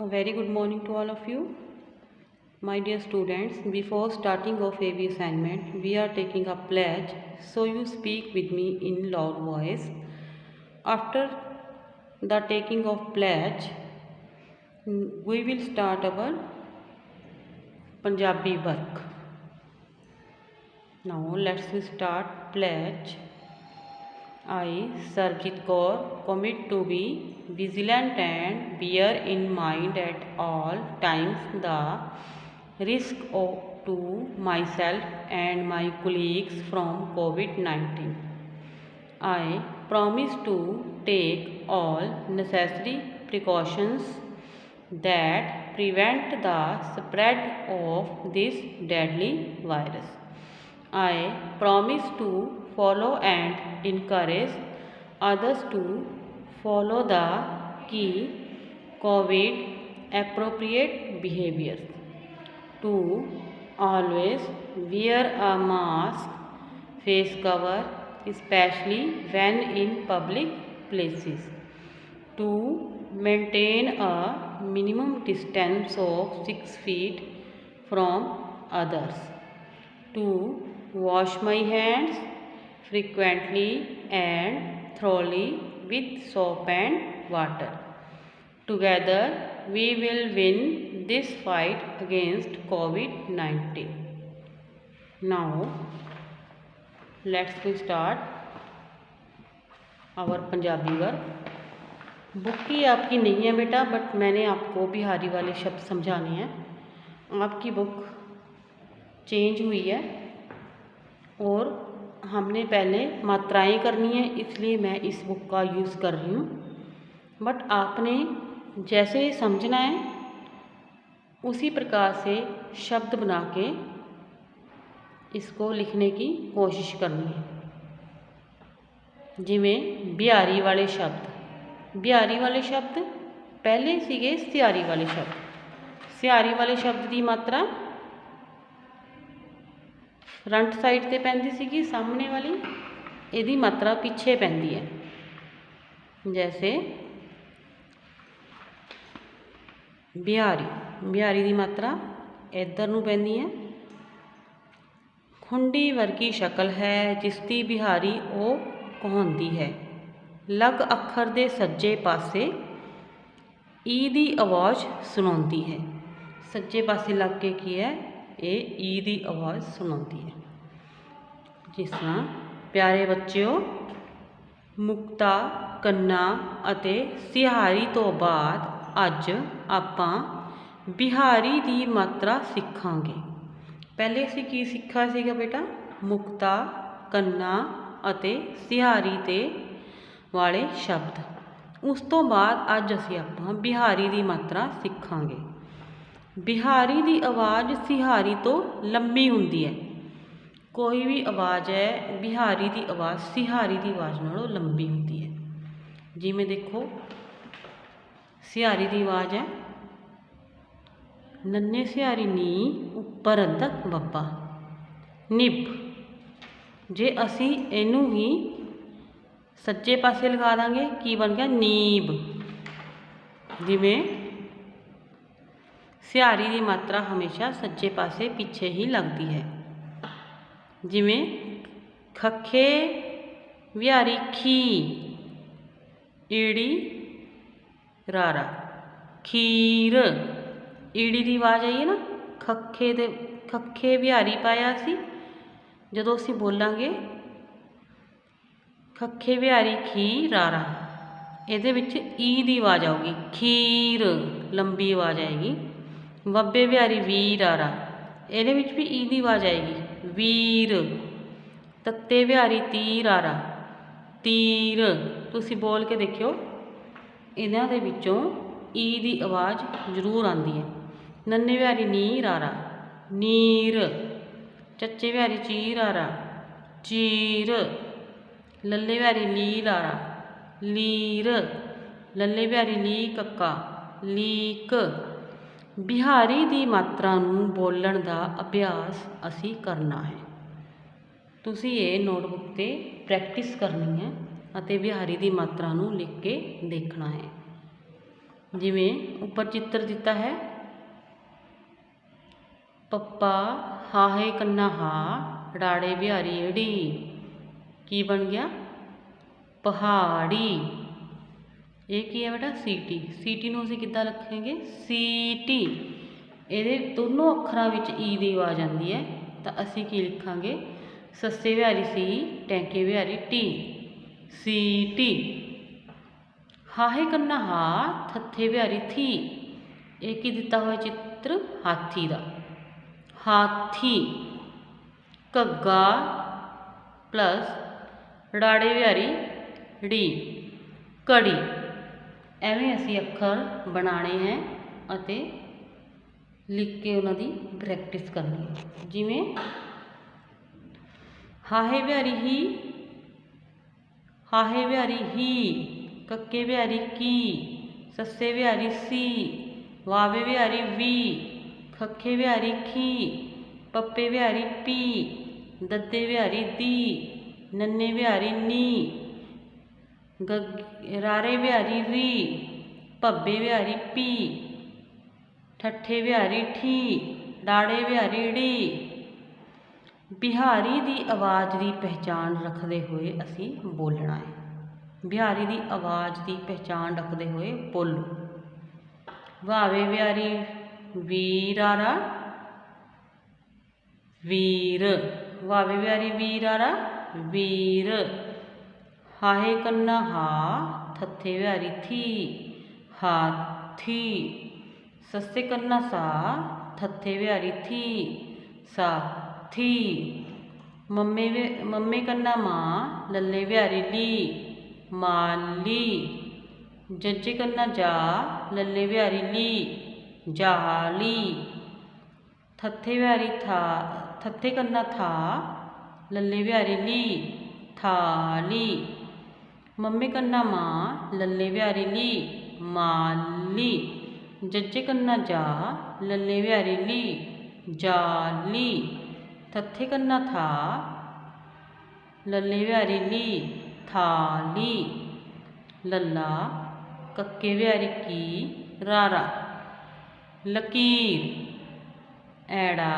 A very good morning to all of you. My dear students, before starting of AV assignment, we are taking a pledge, so you speak with me in loud voice. After the taking of pledge, we will start our Punjabi work. Now let's start pledge. I, Sarvjit Kaur, commit to be vigilant and bear in mind at all times the risk to myself and my colleagues from COVID-19. I promise to take all necessary precautions that prevent the spread of this deadly virus. I promise to follow and encourage others to follow the key COVID appropriate behaviors, to always wear a mask, face cover, especially when in public places, to maintain a minimum distance of 6 feet from others, to wash my hands frequently and thoroughly with soap and water. Together we will win this fight against COVID-19. Now let's start our Punjabi work. Book ही आपकी नहीं है बेटा, but मैंने आपको बिहारी वाले शब्द समझाने हैं। आपकी बुक चेंज हुई है और हमने पहले मात्राएं करनी है, इसलिए मैं इस बुक का यूज़ कर रही हूँ। बट आपने जैसे समझना है उसी प्रकार से शब्द बना के इसको लिखने की कोशिश करनी है। जिमें बिहारी वाले शब्द पहले सीगे सियारी वाले शब्द। सियारी वाले शब्द की मात्रा फ्रंट साइड ते पैंदी सीगी, सामने वाली इहदी मात्रा पिछे पैंदी है। जैसे बिहारी की मात्रा इधर नूं पैंदी है। खुंडी वर्गी शक्ल है जिसकी बिहारी ओ कहाउंदी है। लग अखर दे सज्जे पासे ई दी आवाज़ सुनाउंदी है। सज्जे पासे लग के की है, ये ई दी आवाज़ सुनाउंदी है। जिस तरह प्यारे बच्चों, मुक्ता, कन्ना अते सिहारी तो बाद अज आपां बिहारी दी मात्रा सिखांगे। पहले असीं की सिक्खा सीगा बेटा? मुक्ता, कन्ना अते सिहारी ते वाले शब्द। उस तो बाद अज असीं आपां बिहारी दी मात्रा सिखांगे। बिहारी दी आवाज़ सिहारी तो लंबी हुंदी है। कोई भी आवाज़ है बिहारी की आवाज़ सिहारी की आवाज़ नालों लंबी होती है। जिमें देखो सिहारी की आवाज़ है नन्हे सिहारी नी उपर अद्धक बब्बा निब। जे असी इनू ही सज्जे पासे लगा देंगे की बन गया नीब। जिमें सिहारी की मात्रा हमेशा सज्जे पासे पीछे ही लगती है। जिमें खखे बिहारी खी, ईड़ी रारा खीर। ईड़ी की आवाज़ आई है ना, खखे बिहारी पाया सी। जदों असीं बोलांगे खखे बिहारी खी रारा, इहदे विच ई दी आवाज़ आऊगी, खीर लंबी आवाज़ आएगी। बब्बे बिहारी वी रारा, इहदे विच भी ई दी आवाज़ आएगी, वीर। तत्ते बिहारी ती रारा, तीर। तुसी बोल के देखियो, इन्हां दे विचों ई दी आवाज़ जरूर आती है। नन्हे बिहारी नी रारा, नीर। चच्चे बिहारी ची रारा, चीर। लल्ले बिहारी ली रारा, लीर। लल्ले बिहारी ली कक्का, लीक। बिहारी की मात्रा नूं बोलण दा अभ्यास असी करना है। तुसी ये नोटबुक ते प्रैक्टिस करनी है अते बिहारी की मात्रा नूं लिख के देखना है। जिमें ऊपर चित्र दिता है पप्पा हाहे कन्ना हा डाड़े बिहारी अड़ी, की बन गया पहाड़ी। ये की है बेटा सीटी। सीटी नूं असीं किद्दां लिखेंगे सीटी। ਇਹਦੇ ਦੋਨੋਂ ਅੱਖਰਾਂ ਵਿੱਚ ਈ ਦੀ ਆਵਾਜ਼ ਆਉਂਦੀ ਹੈ ਤਾਂ ਅਸੀਂ ਕੀ ਲਿਖਾਂਗੇ ਸੱਸੇ ਵਿਹਾਰੀ ਸੀ ਟੈਂਕੇ ਵਿਹਾਰੀ ਟੀ, ਸੀਟੀ। ਹਾਹੇ ਕੰਨਾ ਹਾ ਥੱਥੇ ਵਿਹਾਰੀ ਥੀ। ਇਹ ਕੀ ਦਿੱਤਾ ਹੋਇਆ ਚਿੱਤਰ ਹਾਥੀ ਦਾ, ਹਾਥੀ। ਘੱਗਾ ਪਲੱਸ ਰਾੜੇ ਵਿਹਾਰੀ ੜੀ, ਘੜੀ। ਐਵੇਂ ਅਸੀਂ ਅੱਖਰ ਬਣਾਉਣੇ ਹੈ ਅਤੇ लिख के उन्होंने प्रैक्टिस करनी है। जिमें हाहे बिहारी ही, हाहे बिहारी ही, कक्के बिहारी की, सस्से बिहारी सी, वावे बिहारी वी, खखे बिहारी खी, पप्पे बिहारी पी, दद्दे बिहारी दी, नन्ने बिहारी नी, रारे बिहारी री, भब्बे बिहारी पी, ठट्ठे बिहारी ठी, डाड़े बिहारी ड़ी। बिहारी की आवाज़ की पहचान रखते हुए असी बोलना है। बिहारी की आवाज़ की पहचान रखते हुए बोलो। वावे बिहारी वीरारा वीर, वावे बिहारी वीरारा वीर। हाहे कन्ना हा थत्थे बिहारी थी, हाथी। सस्से कन्ना सा थत्थे बिहारी थी, साथी। मम्मे कन्ना माँ लल्ले बिहारी ली, माली। जज्जे कन्ना जा लल्ले बिहारी ली, जाली। थत्थे बिहारी था, थत्थे कन्ना था लल्ले बिहारी ली, थाली। मम्मे कन्ना माँ लल्ले बिहारी ली, माली। जज्जे कन्ना जा लल्ले बिहारी ली, जाली। थत्थे कन्ना था लल्ले बिहारी ली, थाली। लल्ला कक्के बिहारी की, रारा। लकीर। ऐड़ा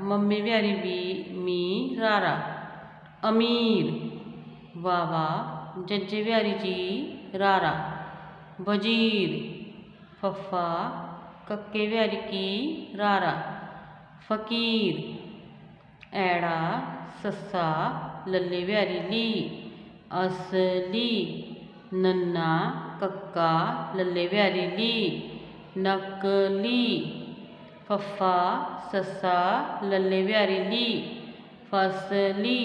मम्मी बिहारी भी मी, रारा। अमीर। वावा जज्जे बिहारी जी, रारा। वजीर। फफा कक्के बिहारी की, रारा। फकीर। ऐड़ा सस्सा लल्ले बिहारी ली, असली। नन्ना कक्का लल्ले बिहारी ली, नकली। फफा सस्सा लल्ले बिहारी ली, फसली।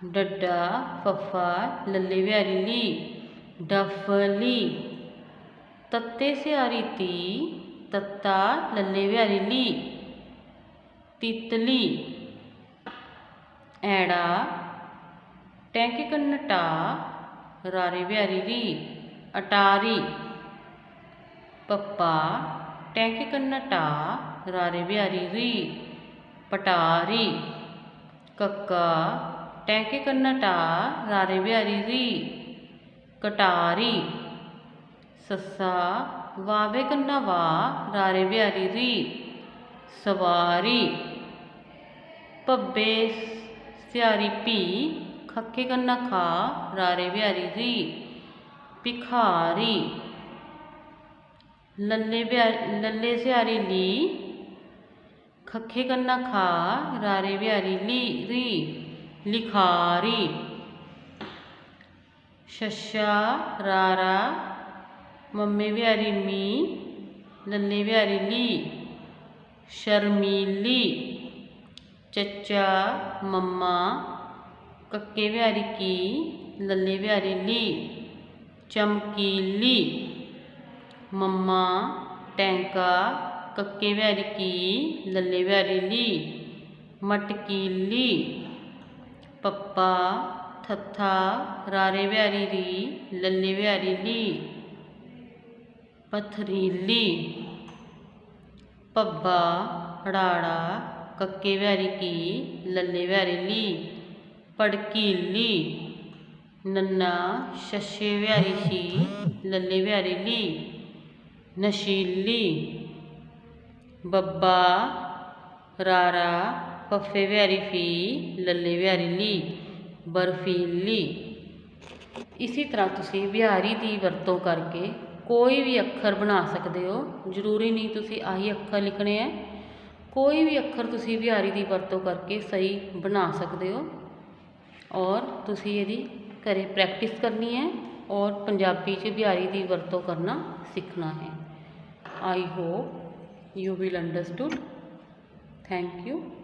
डड्डा फफा लल्ले बिहारी ली, डफली। तत्ते सिहारी ती, तत्ता लल्ले बिहारी ली, तितली। ऐड़ा टैंके कन्ना टा रारे बिहारी री, अटारी। पप्पा टैंके कन्ना टा रारे बिहारी री, पटारी। कक्का टैंके कन्ना टा रारे बिहारी री, कटारी। सस्सा वावे कन्ना वा रारे बिहारी री, सवारी। भब्बे सिहारी पी, खखे कन्ना खा रारे बिहारी री, भिखारी। लल्ले सिहारी ली, खखे कन्ना खा रारे बिहारी ली री, लिखारी। शशा रारा मम्मे बिहारी मी, लल्ले बिहारी ली, शर्मीली। चचा मम्मा कक्के बिहारी की, लल्ले बिहारी ली, चमकीली। मम्मा टैंका कक्के बिहारी की, लल्ले बिहारी ली, मटकीली। पप्पा थत्था रारे बिहारी री, लल्ले बिहारी ली, पथरीली। भब्बा राड़ा कक्के बिहारी की, लल्ले बिहारी ली, भड़कीली। नन्ना शशे बिहारी शी, लल्ले बिहारी ली, नशीली। बब्बा रारा फफे बिहारी फी, लल्ले बिहारी ली, बर्फीली। इसी तरह तुसी बिहारी की वरतों करके कोई भी अखर बना सकते हो, जरूरी नहीं तुसी आही अखर लिखने हैं, कोई भी अखर तुसी बिहारी की वरतों करके सही बना सकते हो। और तुसी यदि घरे प्रैक्टिस करनी है और पंजाबी च बिहारी की वरतों करना सीखना है। I hope you will understood. Thank you.